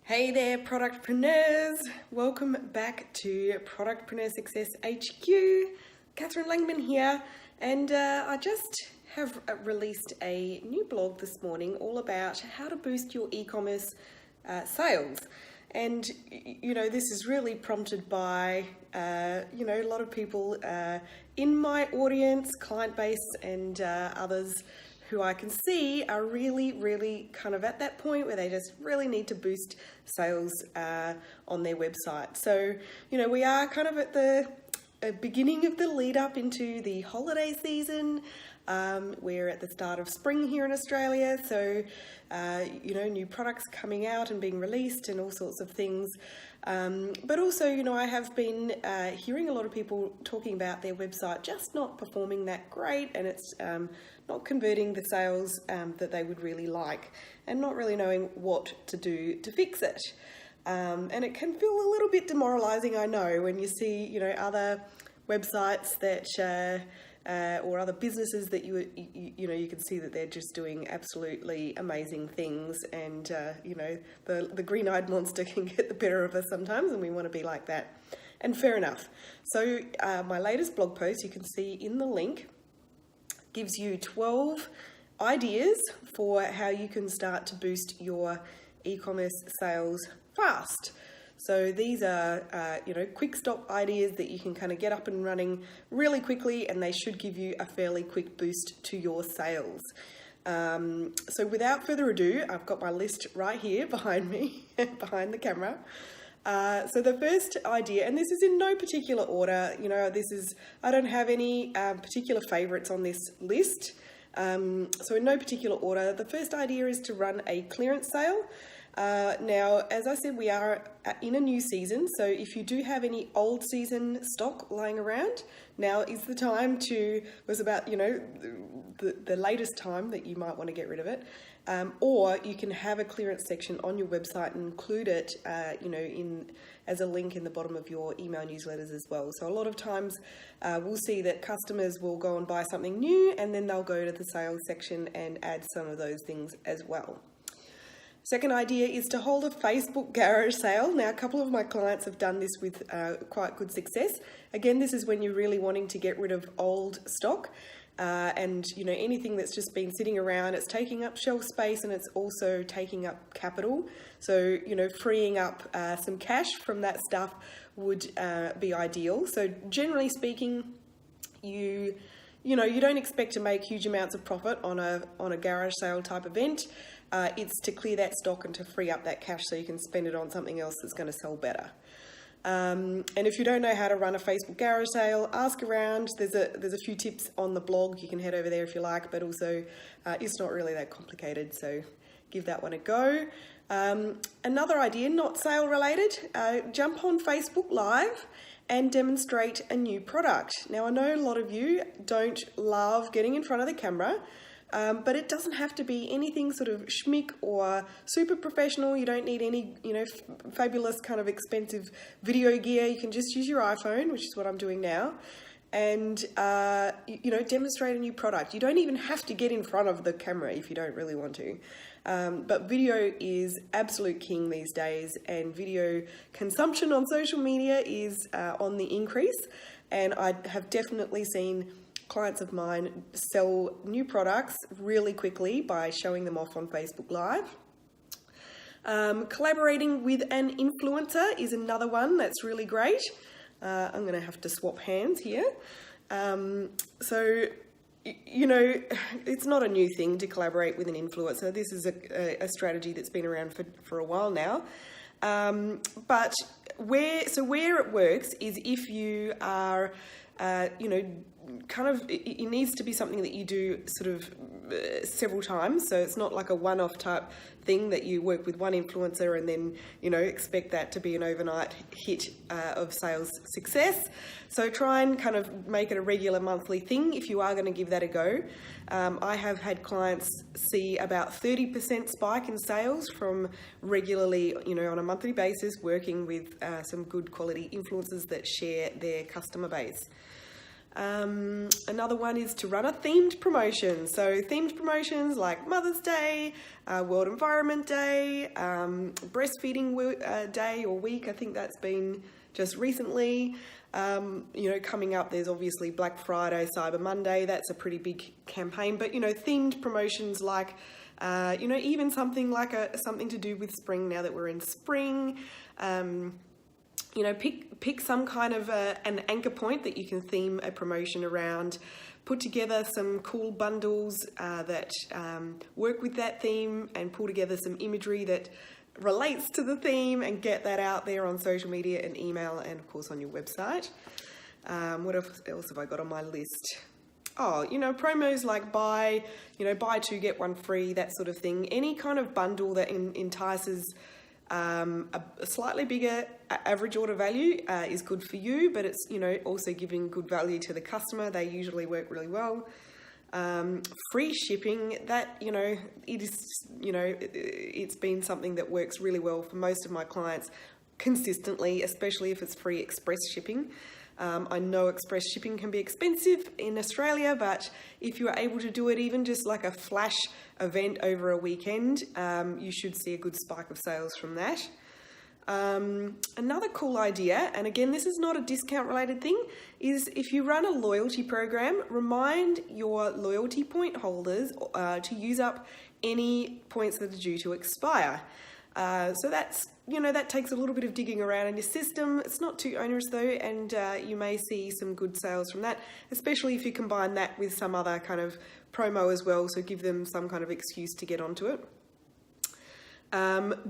Hey there, productpreneurs! Welcome back to Productpreneur Success HQ. Catherine Langman here, and I just have released a new blog this morning all about how to boost your e-commerce sales. And this is really prompted by a lot of people in my audience, client base, and others who I can see are really kind of at that point where they just really need to boost sales on their website. So, we are kind of at the beginning of the lead up into the holiday season. We're at the start of spring here in Australia, so new products coming out and being released and all sorts of things. But also, I have been hearing a lot of people talking about their website just not performing that great, and it's not converting the sales that they would really like, and not really knowing what to do to fix it. And it can feel a little bit demoralizing, I know, when you see, other websites that or other businesses that you can see that they're just doing absolutely amazing things, and the green-eyed monster can get the better of us sometimes, and we want to be like that. And fair enough. So my latest blog post, you can see in the link, gives you 12 ideas for how you can start to boost your e-commerce sales fast. So these are, quick stop ideas that you can kind of get up and running really quickly, and they should give you a fairly quick boost to your sales. So without further ado, I've got my list right here behind me, behind the camera. So the first idea, and this is in no particular order, I don't have any particular favorites on this list. So in no particular order, the first idea is to run a clearance sale. Now, as I said, we are in a new season, so if you do have any old season stock lying around, now is the time was about, the latest time that you might want to get rid of it. Or you can have a clearance section on your website and include it, as a link in the bottom of your email newsletters as well. So a lot of times we'll see that customers will go and buy something new, and then they'll go to the sales section and add some of those things as well. Second idea is to hold a Facebook garage sale. Now, a couple of my clients have done this with quite good success. Again, this is when you're really wanting to get rid of old stock. And anything that's just been sitting around, it's taking up shelf space, and it's also taking up capital. So freeing up some cash from that stuff would be ideal. So generally speaking, you don't expect to make huge amounts of profit on a garage sale type event. It's to clear that stock and to free up that cash so you can spend it on something else that's going to sell better. And if you don't know how to run a Facebook garage sale, ask around. There's a few tips on the blog. You can head over there if you like, but also it's not really that complicated, so give that one a go. Another idea, not sale related, jump on Facebook Live and demonstrate a new product. Now, I know a lot of you don't love getting in front of the camera, but it doesn't have to be anything sort of schmick or super professional. You don't need any, fabulous kind of expensive video gear. You can just use your iPhone, which is what I'm doing now, and, demonstrate a new product. You don't even have to get in front of the camera if you don't really want to. But video is absolute king these days, and video consumption on social media is on the increase, and I have definitely seen clients of mine sell new products really quickly by showing them off on Facebook Live. Collaborating with an influencer is another one that's really great. I'm going to have to swap hands here. It's not a new thing to collaborate with an influencer. This is a strategy that's been around for a while now. But where it works is if you are, it needs to be something that you do sort of several times. So it's not like a one-off type thing that you work with one influencer and then, expect that to be an overnight hit of sales success. So try and kind of make it a regular monthly thing if you are going to give that a go. I have had clients see about 30% spike in sales from regularly, on a monthly basis, working with some good quality influencers that share their customer base. Another one is to run a themed promotion. So themed promotions like Mother's Day, World Environment Day, Breastfeeding Day or Week. I think that's been just recently. Coming up, there's obviously Black Friday, Cyber Monday. That's a pretty big campaign. But, themed promotions like, even something like something to do with spring now that we're in spring. Pick some kind of an anchor point that you can theme a promotion around. Put together some cool bundles that work with that theme and pull together some imagery that relates to the theme and get that out there on social media and email and of course on your website. What else have I got on my list? Promos like buy 2 get 1 free, that sort of thing. Any kind of bundle that entices a slightly bigger average order value is good for you, but it's also giving good value to the customer. They usually work really well. Free shipping, that it's been something that works really well for most of my clients consistently, especially if it's free express shipping. I know express shipping can be expensive in Australia, but if you are able to do it even just like a flash event over a weekend, you should see a good spike of sales from that. Another cool idea, and again, this is not a discount related thing, is if you run a loyalty program, remind your loyalty point holders to use up any points that are due to expire. So that's, that takes a little bit of digging around in your system. It's not too onerous though, and you may see some good sales from that, especially if you combine that with some other kind of promo as well, so give them some kind of excuse to get onto it.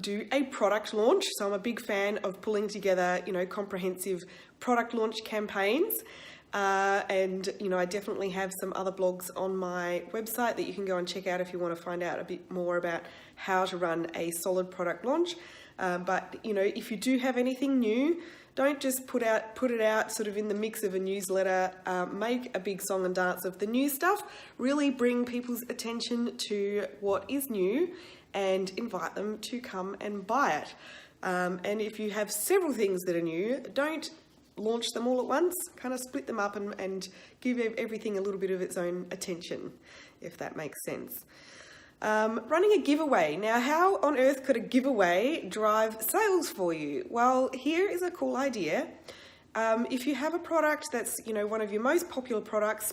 Do a product launch. So I'm a big fan of pulling together, comprehensive product launch campaigns. And I definitely have some other blogs on my website that you can go and check out if you want to find out a bit more about how to run a solid product launch. But if you do have anything new, don't just put it out sort of in the mix of a newsletter. Make a big song and dance of the new stuff. Really bring people's attention to what is new and invite them to come and buy it. And if you have several things that are new, don't launch them all at once. Kind of split them up and give everything a little bit of its own attention, if that makes sense. Running a giveaway. Now, how on earth could a giveaway drive sales for you? Well, here is a cool idea. If you have a product that's, one of your most popular products,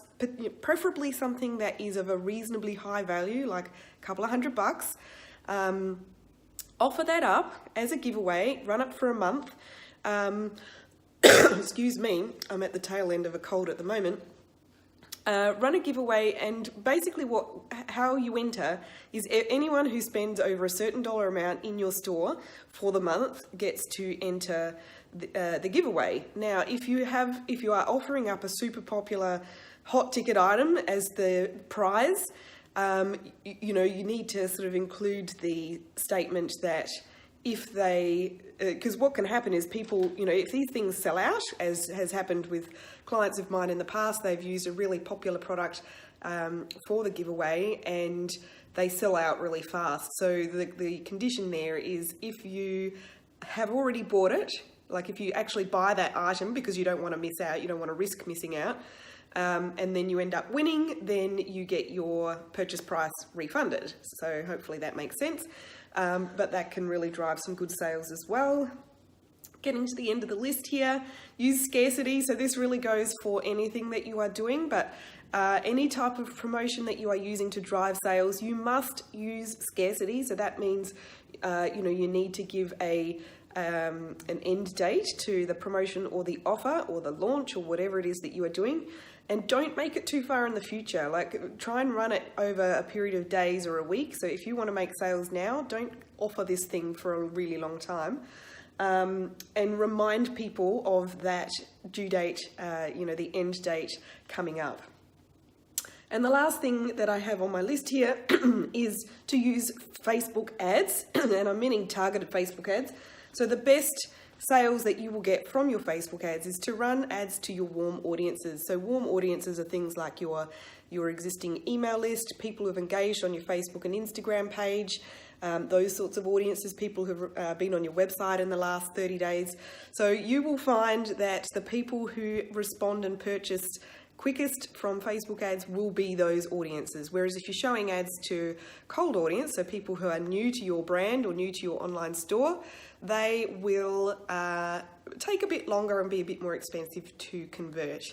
preferably something that is of a reasonably high value, like a couple of $100, offer that up as a giveaway, run it for a month. Excuse me, I'm at the tail end of a cold at the moment. Run a giveaway, and basically how you enter is anyone who spends over a certain dollar amount in your store for the month gets to enter the giveaway. Now, if you are offering up a super popular hot ticket item as the prize, you need to sort of include the statement that if they, because what can happen is people, if these things sell out, as has happened with clients of mine in the past, they've used a really popular product for the giveaway and they sell out really fast. So the condition there is if you have already bought it, like if you actually buy that item because you don't want to miss out, you don't want to risk missing out, and then you end up winning, then you get your purchase price refunded. So hopefully that makes sense. But that can really drive some good sales as well. Getting to the end of the list here, use scarcity. So this really goes for anything that you are doing, but any type of promotion that you are using to drive sales, you must use scarcity. So that means, you need to give an end date to the promotion or the offer or the launch or whatever it is that you are doing. And don't make it too far in the future. Like, try and run it over a period of days or a week. So if you want to make sales now, don't offer this thing for a really long time. And remind people of that due date, the end date coming up. And the last thing that I have on my list here is to use Facebook ads, and I'm meaning targeted Facebook ads. So the best sales that you will get from your Facebook ads is to run ads to your warm audiences. So warm audiences are things like your existing email list, people who've engaged on your Facebook and Instagram page, those sorts of audiences, people who've been on your website in the last 30 days. So you will find that the people who respond and purchase quickest from Facebook ads will be those audiences. Whereas if you're showing ads to cold audience, so people who are new to your brand or new to your online store, they will take a bit longer and be a bit more expensive to convert.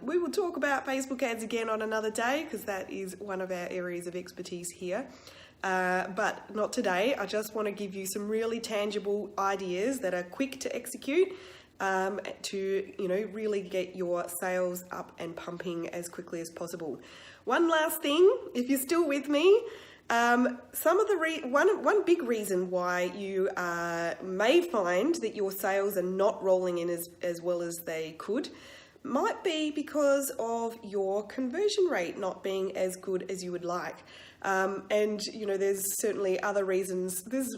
We will talk about Facebook ads again on another day because that is one of our areas of expertise here. But not today. I just want to give you some really tangible ideas that are quick to execute to, really get your sales up and pumping as quickly as possible. One last thing, if you're still with me, one big reason why you may find that your sales are not rolling in as well as they could might be because of your conversion rate not being as good as you would like. There's certainly other reasons. There's,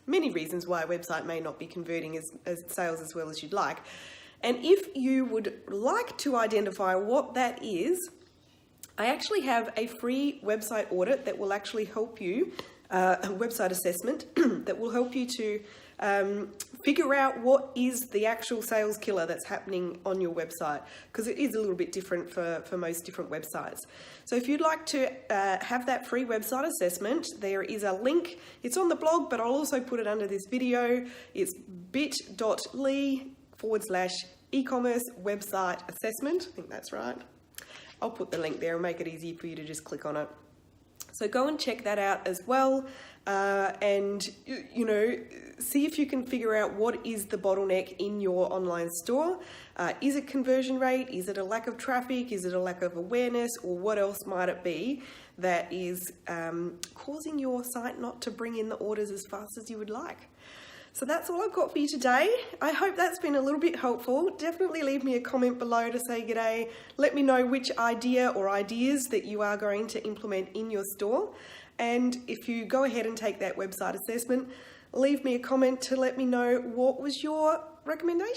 many reasons why a website may not be converting as sales as well as you'd like. And if you would like to identify what that is, I actually have a free website audit that will actually help you, a website assessment that will help you to figure out what is the actual sales killer that's happening on your website, because it is a little bit different for most different websites. So if you'd like to have that free website assessment, there is a link. It's on the blog, but I'll also put it under this video. It's bit.ly/e-commerce website assessment. I think that's right. I'll put the link there and make it easy for you to just click on it. So go and check that out as well, and see if you can figure out what is the bottleneck in your online store. Is it conversion rate? Is it a lack of traffic? Is it a lack of awareness? Or what else might it be that is causing your site not to bring in the orders as fast as you would like? So that's all I've got for you today. I hope that's been a little bit helpful. Definitely leave me a comment below to say g'day. Let me know which idea or ideas that you are going to implement in your store. And if you go ahead and take that website assessment, leave me a comment to let me know what was your recommendation.